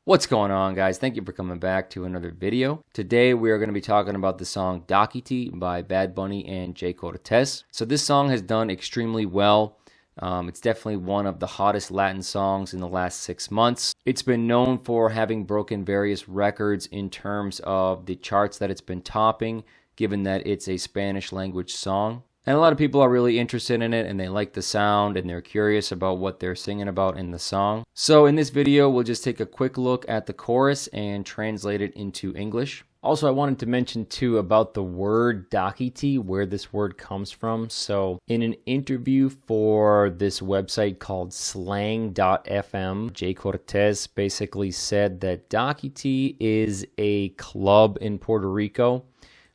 What's going on, guys? Thank you for coming back to another video. Today we are going to be talking about the song Dakiti by Bad Bunny and Jhay Cortez. So this song has done extremely well. It's definitely one of the hottest Latin songs in the last 6 months. It's been known for having broken various records in terms of the charts that it's been topping, given that it's a Spanish language song. And a lot of people are really interested in it, and they like the sound, and they're curious about what they're singing about in the song. So in this video, we'll just take a quick look at the chorus and translate it into English. Also, I wanted to mention too about the word Dákiti, where this word comes from. So in an interview for this website called slang.fm, Jhay Cortez basically said that Dákiti is a club in Puerto Rico,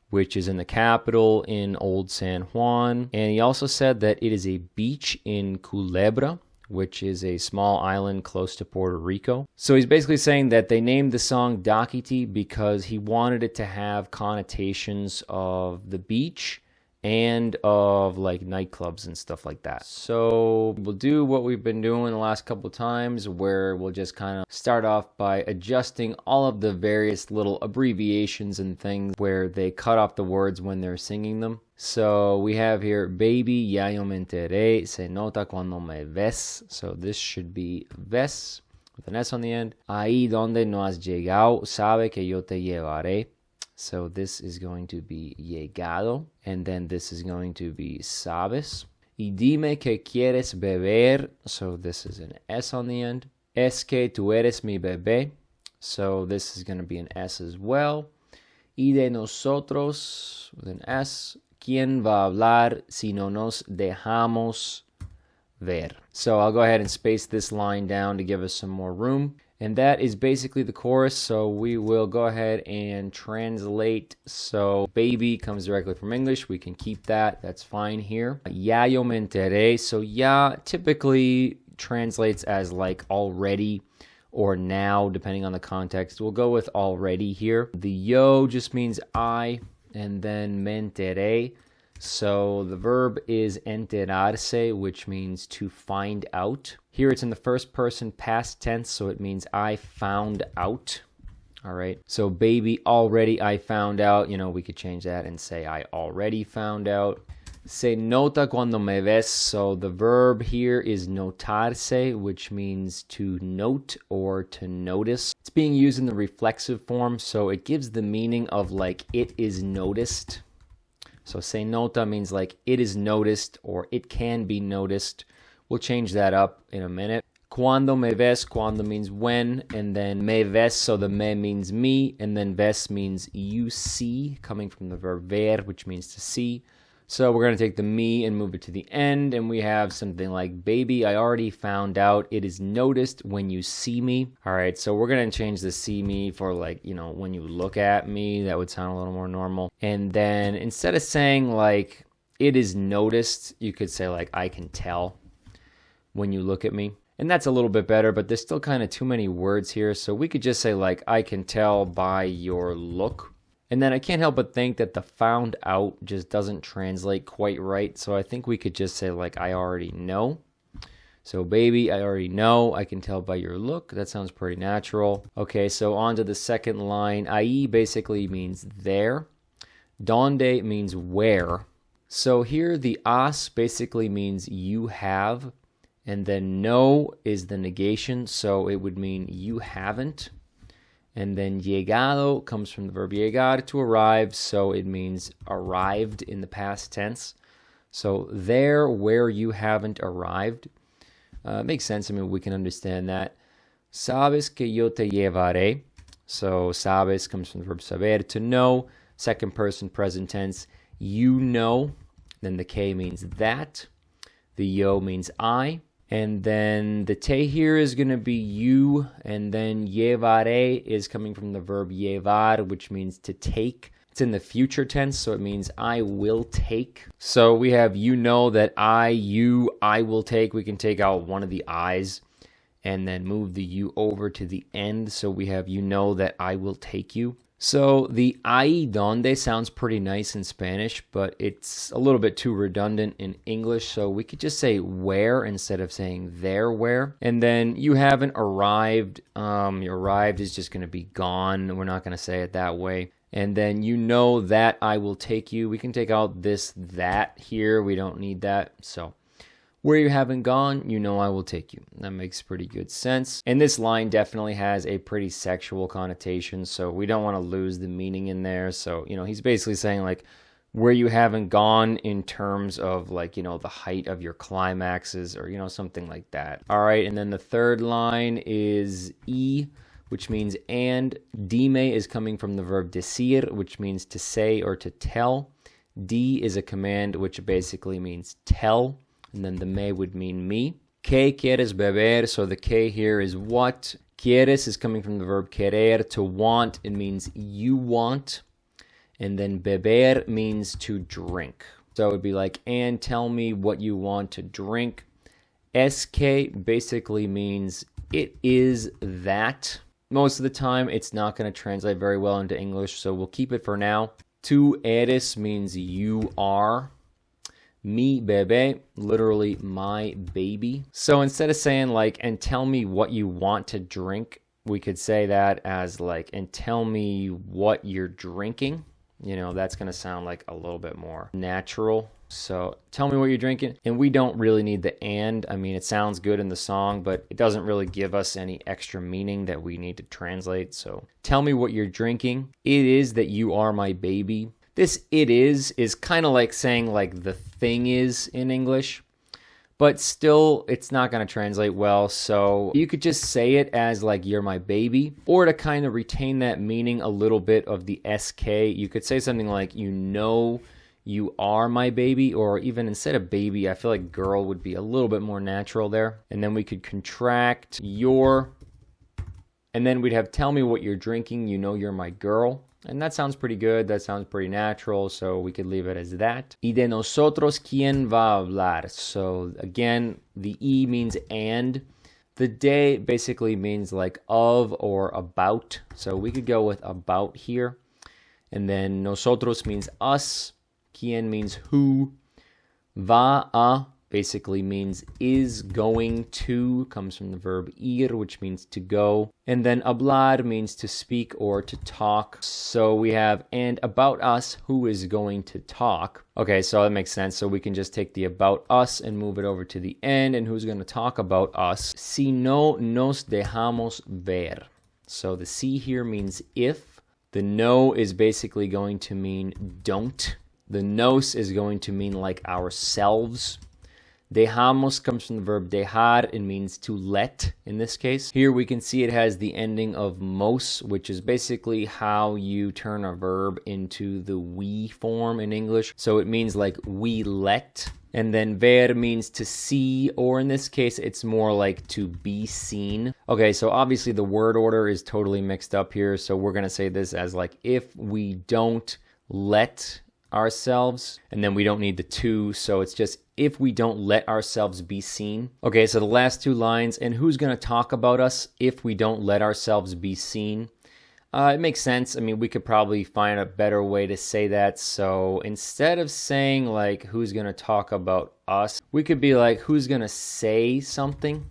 which is in the capital in Old San Juan. And he also said that it is a beach in Culebra, which is a small island close to Puerto Rico. So he's basically saying that they named the song Dákiti because he wanted it to have connotations of the beach and of like nightclubs and stuff like that. So we'll do what we've been doing the last couple of times, where we'll just kind of start off by adjusting all of the various little abbreviations and things where they cut off the words when they're singing them. So we have here, baby, ya yo me enteré, se nota cuando me ves. So this should be ves with an S on the end. Ahí donde no has llegado, sabe que yo te llevaré. So this is going to be llegado, and then this is going to be sabes. Y dime que quieres beber, so this is an S on the end. Es que tú eres mi bebé, so this is going to be an S as well. Y de nosotros, with an S. ¿Quién va a hablar si no nos dejamos ver? So I'll go ahead and space this line down to give us some more room. And that is basically the chorus, so we will go ahead and translate. So baby comes directly from English. We can keep that. That's fine here. Ya yo me enteré. So ya typically translates as like already or now, depending on the context. We'll go with already here. The yo just means I, and then me enteré. So the verb is enterarse, which means to find out. Here it's in the first person past tense, so it means I found out. All right. So baby, already I found out. You know, we could change that and say I already found out. Se nota cuando me ves. So the verb here is notarse, which means to note or to notice. It's being used in the reflexive form, so it gives the meaning of like it is noticed. So se nota means like it is noticed or it can be noticed. We'll change that up in a minute. Cuando me ves, cuando means when, and then me ves, so the me means me, and then ves means you see, coming from the verb ver, which means to see. So we're going to take the me and move it to the end, and we have something like, baby, I already found out it is noticed when you see me. All right, so we're going to change the see me for like, you know, when you look at me. That would sound a little more normal. And then instead of saying like, it is noticed, you could say like, I can tell when you look at me. And that's a little bit better, but there's still kind of too many words here. So we could just say like, I can tell by your look. And then I can't help but think that the found out just doesn't translate quite right. So I think we could just say like, I already know. So baby, I already know. I can tell by your look. That sounds pretty natural. Okay, so on to the second line. Ahí basically means there. Donde means where. So here the as basically means you have. And then no is the negation. So it would mean you haven't. And then llegado comes from the verb llegar, to arrive, so it means arrived in the past tense. So there, where you haven't arrived. Makes sense. I mean, we can understand that. Sabes que yo te llevaré. So sabes comes from the verb saber, to know. Second person present tense. You know. Then the que means that. The yo means I. And then the te here is going to be you, and then llevaré is coming from the verb llevar, which means to take. It's in the future tense, so it means I will take. So we have you know that I will take. We can take out one of the I's and then move the you over to the end. So we have you know that I will take you. So the ahí donde sounds pretty nice in Spanish, but it's a little bit too redundant in English. So we could just say where instead of saying there where. And then you haven't arrived. Your arrived is just going to be gone. We're not going to say it that way. And then you know that I will take you. We can take out this that here. We don't need that. So where you haven't gone, you know I will take you. That makes pretty good sense. And this line definitely has a pretty sexual connotation, so we don't want to lose the meaning in there. So, he's basically saying, like, where you haven't gone in terms of, like, the height of your climaxes or, something like that. All right, and then the third line is y, which means and. Dime is coming from the verb decir, which means to say or to tell. Di is a command, which basically means tell. And then the me would mean me. ¿Qué quieres beber? So the que here is what. Quieres is coming from the verb querer, to want. It means you want. And then beber means to drink. So it would be like, and tell me what you want to drink. Es que basically means it is that. Most of the time, it's not going to translate very well into English, so we'll keep it for now. Tu eres means you are. Mi bebé, literally my baby. So instead of saying like, and tell me what you want to drink, we could say that as like, and tell me what you're drinking. That's going to sound like a little bit more natural. So tell me what you're drinking. And we don't really need the and. I mean, it sounds good in the song, but it doesn't really give us any extra meaning that we need to translate. So tell me what you're drinking. It is that you are my baby. This it is kind of like saying like the thing is in English, but still it's not going to translate well. So you could just say it as like you're my baby, or to kind of retain that meaning a little bit of the SK, you could say something like you are my baby, or even instead of baby, I feel like girl would be a little bit more natural there. And then we could contract your, and then we'd have tell me what you're drinking, you're my girl. And that sounds pretty good. That sounds pretty natural. So we could leave it as that. Y de nosotros, ¿quién va a hablar? So again, the E means and. The de basically means like of or about. So we could go with about here. And then nosotros means us. ¿Quién means who. Va a basically means is going to, comes from the verb ir, which means to go. And then hablar means to speak or to talk. So we have, and about us, who is going to talk. Okay, so that makes sense. So we can just take the about us and move it over to the end, and who's going to talk about us. Si no nos dejamos ver. So the si here means if. The no is basically going to mean don't. The nos is going to mean like ourselves. Dejamos comes from the verb dejar. It means to let in this case. Here we can see it has the ending of mos, which is basically how you turn a verb into the we form in English. So it means like we let. And then ver means to see, or in this case, it's more like to be seen. Okay, so obviously the word order is totally mixed up here. So we're going to say this as like, if we don't let ourselves, and then we don't need the to, so it's just if we don't let ourselves be seen. Okay, so the last two lines, and who's going to talk about us if we don't let ourselves be seen? It makes sense. I mean, we could probably find a better way to say that. So instead of saying like who's going to talk about us, we could be like who's going to say something.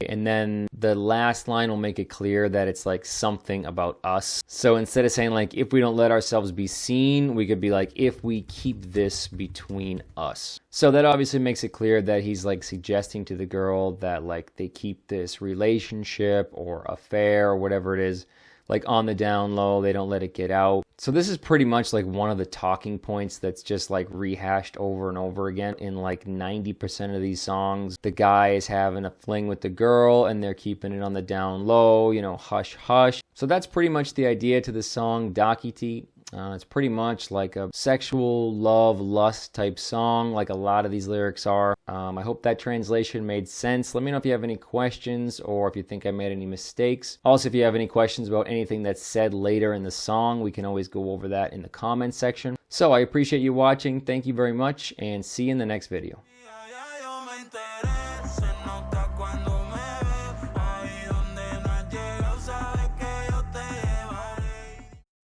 And then the last line will make it clear that it's like something about us. So instead of saying like, if we don't let ourselves be seen, we could be like, if we keep this between us. So that obviously makes it clear that he's like suggesting to the girl that like they keep this relationship or affair or whatever it is, like on the down low, they don't let it get out. So this is pretty much like one of the talking points that's just like rehashed over and over again in like 90% of these songs. The guy is having a fling with the girl and they're keeping it on the down low, hush, hush. So that's pretty much the idea to the song Dakiti. It's pretty much like a sexual love, lust type song, like a lot of these lyrics are. I hope that translation made sense. Let me know if you have any questions or if you think I made any mistakes. Also, if you have any questions about anything that's said later in the song, we can always go over that in the comments section. So I appreciate you watching. Thank you very much, and see you in the next video.